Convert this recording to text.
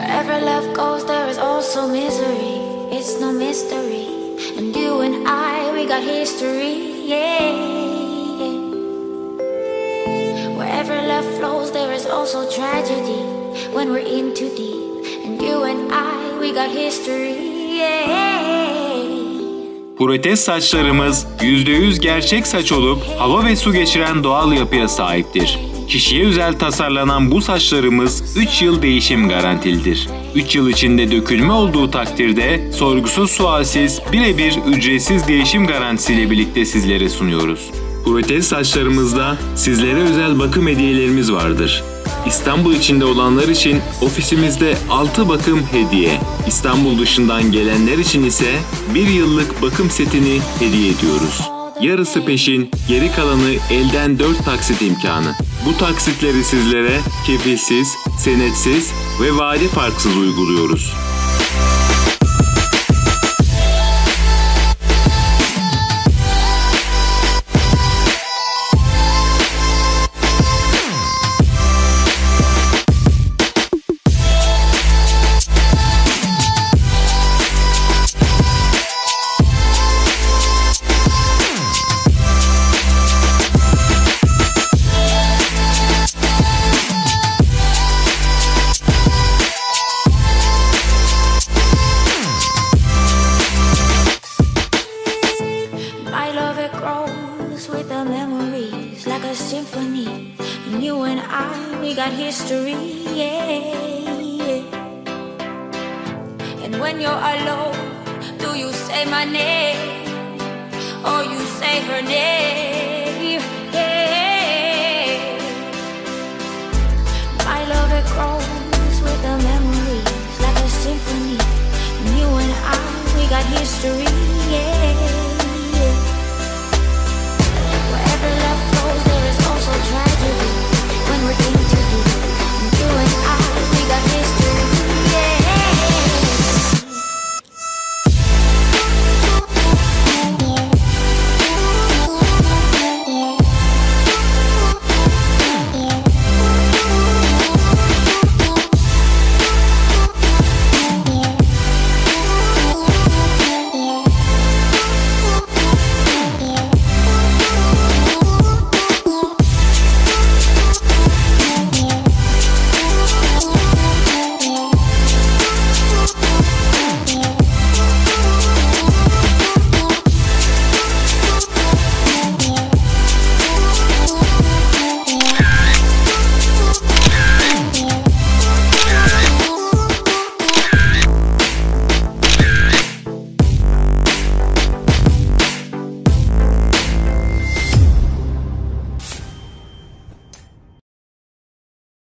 Wherever love goes, there is also misery. It's no mystery. And you and I, we got history, yeah. Wherever love flows, there is also tragedy. When we're in too deep. And you and I, we got history, yeah. Protez saçlarımız %100 gerçek saç olup hava ve su geçiren doğal yapıya sahiptir. Kişiye özel tasarlanan bu saçlarımız 3 yıl değişim garantilidir. 3 yıl içinde dökülme olduğu takdirde sorgusuz sualsiz birebir ücretsiz değişim garantisiyle birlikte sizlere sunuyoruz. Protez saçlarımızda sizlere özel bakım hediyelerimiz vardır. İstanbul içinde olanlar için ofisimizde 6 bakım hediye, İstanbul dışından gelenler için ise 1 yıllık bakım setini hediye ediyoruz. Yarısı peşin, geri kalanı elden 4 taksit imkanı. Bu taksitleri sizlere kefilsiz, senetsiz ve vade farksız uyguluyoruz. History, yeah. And when you're alone, do you say my name or you say her name?